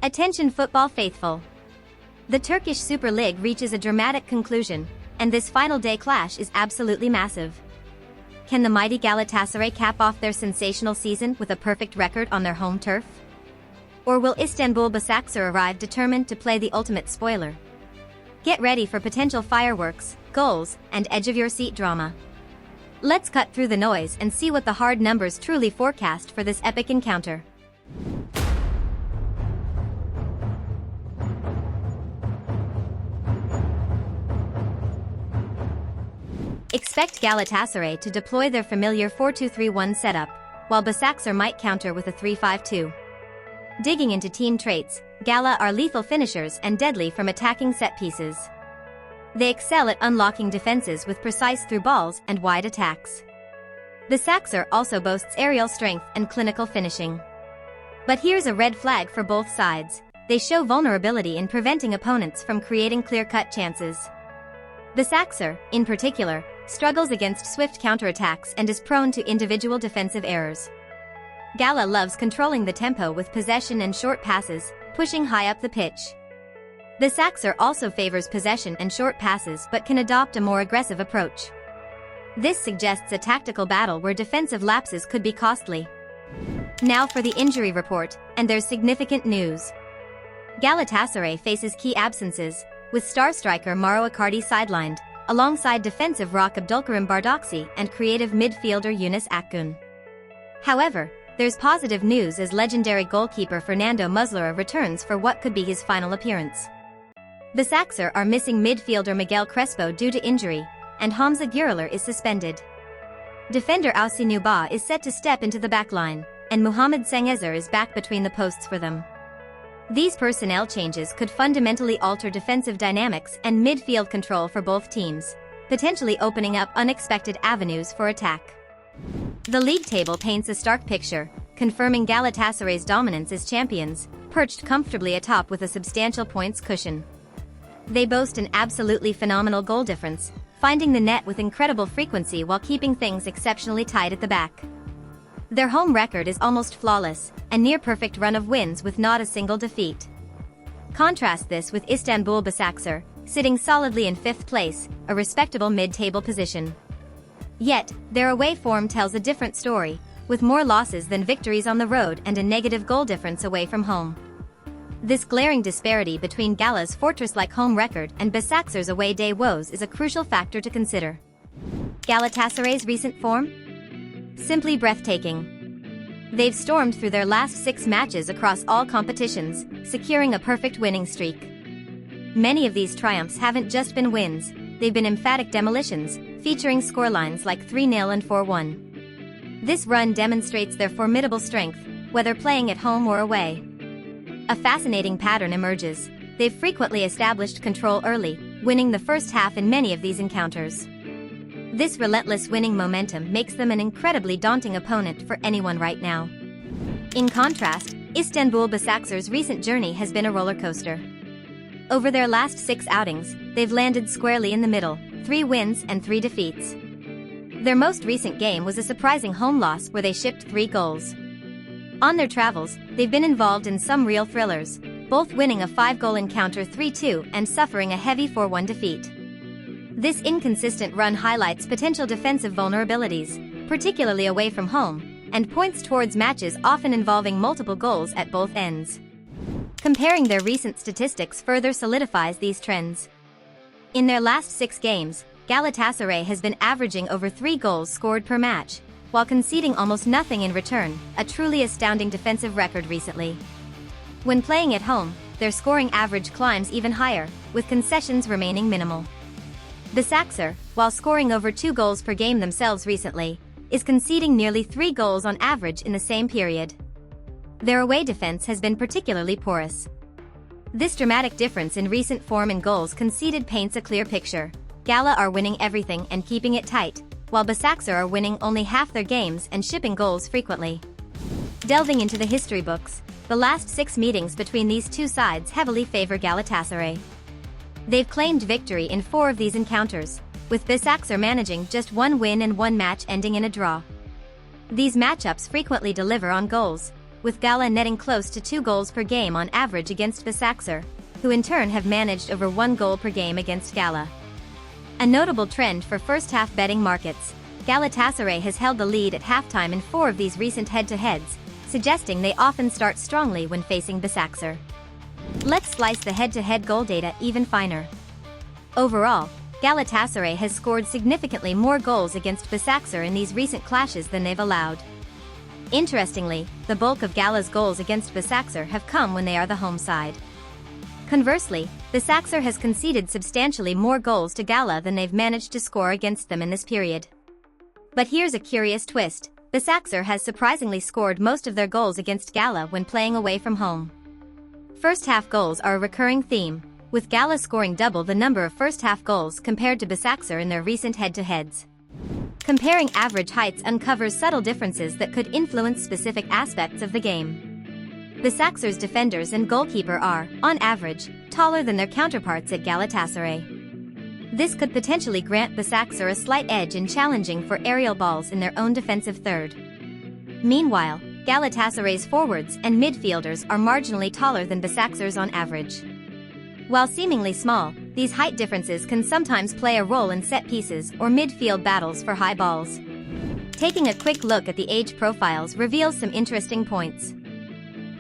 Attention football faithful. The Turkish Super Lig reaches a dramatic conclusion, and this final day clash is absolutely massive. Can the mighty Galatasaray cap off their sensational season with a perfect record on their home turf? Or will Istanbul Basaksehir arrive determined to play the ultimate spoiler? Get ready for potential fireworks, goals, and edge-of-your-seat drama. Let's cut through the noise and see what the hard numbers truly forecast for this epic encounter. Expect Galatasaray to deploy their familiar 4-2-3-1 setup, while Basaksehir might counter with a 3-5-2. Digging into team traits, Gala are lethal finishers and deadly from attacking set pieces. They excel at unlocking defenses with precise through balls and wide attacks. Basaksehir also boasts aerial strength and clinical finishing. But here's a red flag for both sides: they show vulnerability in preventing opponents from creating clear-cut chances. Basaksehir, in particular, struggles against swift counterattacks and is prone to individual defensive errors. Gala loves controlling the tempo with possession and short passes, pushing high up the pitch. Basaksehir also favors possession and short passes but can adopt a more aggressive approach. This suggests a tactical battle where defensive lapses could be costly. Now for the injury report, and there's significant news. Galatasaray faces key absences, with star striker Mauro Icardi sidelined, alongside defensive rock Abdulkarim Bardakci and creative midfielder Yunus Akgün. However, there's positive news as legendary goalkeeper Fernando Muslera returns for what could be his final appearance. Basaksehir are missing midfielder Miguel Crespo due to injury, and Hamza Gürler is suspended. Defender Aussi Nuba is set to step into the backline, and Muhammed Sengezer is back between the posts for them. These personnel changes could fundamentally alter defensive dynamics and midfield control for both teams, potentially opening up unexpected avenues for attack. The league table paints a stark picture, confirming Galatasaray's dominance as champions, perched comfortably atop with a substantial points cushion. They boast an absolutely phenomenal goal difference, finding the net with incredible frequency while keeping things exceptionally tight at the back. Their home record is almost flawless, a near-perfect run of wins with not a single defeat. Contrast this with Istanbul Basaksehir, sitting solidly in 5th place, a respectable mid-table position. Yet, their away form tells a different story, with more losses than victories on the road and a negative goal difference away from home. This glaring disparity between Gala's fortress-like home record and Basaksehir's away day woes is a crucial factor to consider. Galatasaray's recent form? Simply breathtaking. They've stormed through their last 6 matches across all competitions, securing a perfect winning streak. Many of these triumphs haven't just been wins, they've been emphatic demolitions, featuring scorelines like 3-0 and 4-1. This run demonstrates their formidable strength, whether playing at home or away. A fascinating pattern emerges: they've frequently established control early, winning the first half in many of these encounters. This relentless winning momentum makes them an incredibly daunting opponent for anyone right now. In contrast, Istanbul Basaksehir's recent journey has been a roller coaster. Over their last 6 outings, they've landed squarely in the middle, 3 wins and 3 defeats. Their most recent game was a surprising home loss where they shipped 3 goals. On their travels, they've been involved in some real thrillers, both winning a 5-goal encounter 3-2 and suffering a heavy 4-1 defeat. This inconsistent run highlights potential defensive vulnerabilities, particularly away from home, and points towards matches often involving multiple goals at both ends. Comparing their recent statistics further solidifies these trends. In their last 6 games, Galatasaray has been averaging over 3 goals scored per match, while conceding almost nothing in return, a truly astounding defensive record recently. When playing at home, their scoring average climbs even higher, with concessions remaining minimal. Basaksehir, while scoring over 2 goals per game themselves recently, is conceding nearly 3 goals on average in the same period. Their away defense has been particularly porous. This dramatic difference in recent form and goals conceded paints a clear picture. Gala are winning everything and keeping it tight, while Basaksehir are winning only half their games and shipping goals frequently. Delving into the history books, the last 6 meetings between these two sides heavily favor Galatasaray. They've claimed victory in 4 of these encounters, with Basaksehir managing just 1 win and 1 match ending in a draw. These matchups frequently deliver on goals, with Gala netting close to 2 goals per game on average against Basaksehir, who in turn have managed over 1 goal per game against Gala. A notable trend for first-half betting markets, Galatasaray has held the lead at halftime in 4 of these recent head-to-heads, suggesting they often start strongly when facing Basaksehir. Let's slice the head-to-head goal data even finer. Overall, Galatasaray has scored significantly more goals against Basaksehir in these recent clashes than they've allowed. Interestingly, the bulk of Gala's goals against Basaksehir have come when they are the home side. Conversely, Basaksehir has conceded substantially more goals to Gala than they've managed to score against them in this period. But here's a curious twist: Basaksehir has surprisingly scored most of their goals against Gala when playing away from home. First-half goals are a recurring theme, with Gala scoring double the number of first-half goals compared to Basaksehir in their recent head-to-heads. Comparing average heights uncovers subtle differences that could influence specific aspects of the game. Basaksehir's defenders and goalkeeper are, on average, taller than their counterparts at Galatasaray. This could potentially grant Basaksehir a slight edge in challenging for aerial balls in their own defensive third. Meanwhile, Galatasaray's forwards and midfielders are marginally taller than Basaksehir's on average. While seemingly small, these height differences can sometimes play a role in set pieces or midfield battles for high balls. Taking a quick look at the age profiles reveals some interesting points.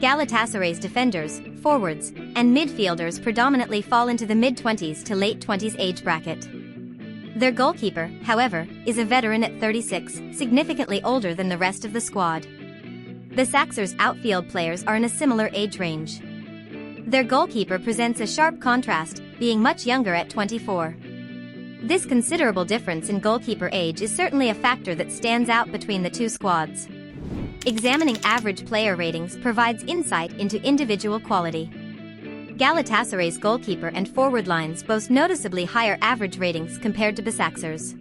Galatasaray's defenders, forwards, and midfielders predominantly fall into the mid-20s to late 20s age bracket. Their goalkeeper, however, is a veteran at 36, significantly older than the rest of the squad. Basaksehir's outfield players are in a similar age range. Their goalkeeper presents a sharp contrast, being much younger at 24. This considerable difference in goalkeeper age is certainly a factor that stands out between the two squads. Examining average player ratings provides insight into individual quality. Galatasaray's goalkeeper and forward lines boast noticeably higher average ratings compared to Basaksehir's.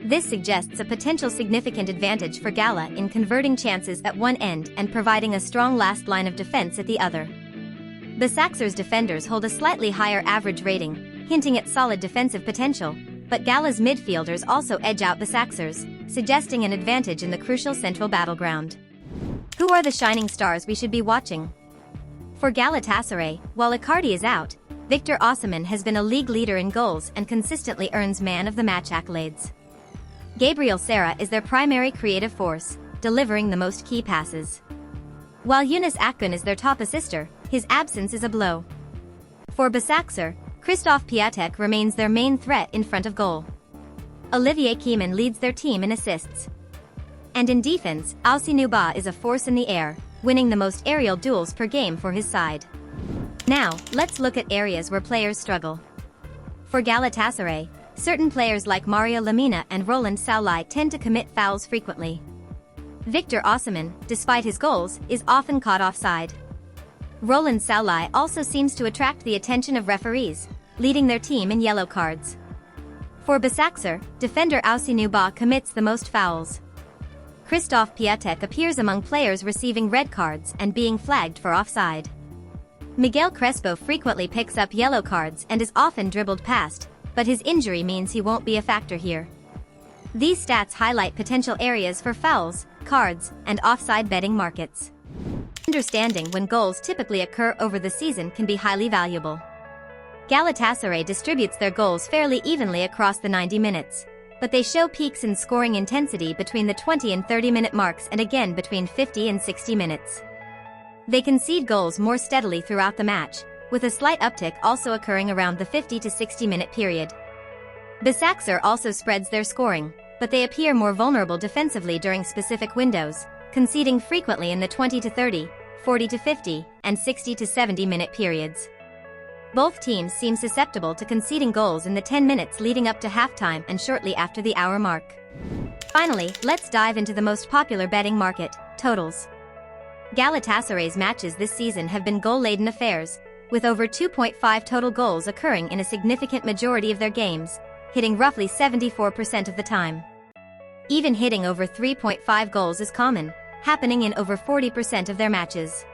This suggests a potential significant advantage for Gala in converting chances at one end and providing a strong last line of defense at the other. Basaksehir's defenders hold a slightly higher average rating, hinting at solid defensive potential, but Gala's midfielders also edge out Basaksehir's, suggesting an advantage in the crucial central battleground. Who are the shining stars we should be watching? For Galatasaray, while Icardi is out, Victor Osimhen has been a league leader in goals and consistently earns man of the match accolades. Gabriel Sara is their primary creative force, delivering the most key passes. While Yunus Akgün is their top assister, his absence is a blow. For Basaksehir, Krzysztof Piatek remains their main threat in front of goal. Olivier Kieman leads their team in assists. And in defense, Ba is a force in the air, winning the most aerial duels per game for his side. Now, let's look at areas where players struggle. For Galatasaray, certain players like Mario Lemina and Roland Saulaj tend to commit fouls frequently. Victor Osimhen, despite his goals, is often caught offside. Roland Saulaj also seems to attract the attention of referees, leading their team in yellow cards. For Basaksehir, defender Ba commits the most fouls. Krzysztof Piatek appears among players receiving red cards and being flagged for offside. Miguel Crespo frequently picks up yellow cards and is often dribbled past, but his injury means he won't be a factor here. These stats highlight potential areas for fouls, cards, and offside betting markets. Understanding when goals typically occur over the season can be highly valuable. Galatasaray distributes their goals fairly evenly across the 90 minutes, but they show peaks in scoring intensity between the 20 and 30-minute marks and again between 50 and 60 minutes. They concede goals more steadily throughout the match, with a slight uptick also occurring around the 50 to 60-minute period. Basaksehir also spreads their scoring, but they appear more vulnerable defensively during specific windows, conceding frequently in the 20 to 30, 40 to 50, and 60 to 70-minute periods. Both teams seem susceptible to conceding goals in the 10 minutes leading up to halftime and shortly after the hour mark. Finally, let's dive into the most popular betting market, totals. Galatasaray's matches this season have been goal-laden affairs, with over 2.5 total goals occurring in a significant majority of their games, hitting roughly 74% of the time. Even hitting over 3.5 goals is common, happening in over 40% of their matches.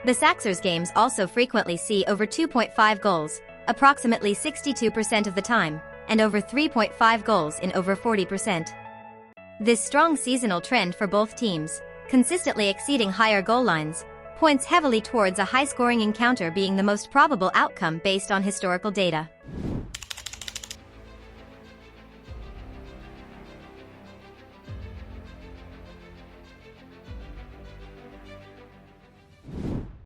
Basaksehir's games also frequently see over 2.5 goals, approximately 62% of the time, and over 3.5 goals in over 40%. This strong seasonal trend for both teams, consistently exceeding higher goal lines, points heavily towards a high-scoring encounter being the most probable outcome based on historical data.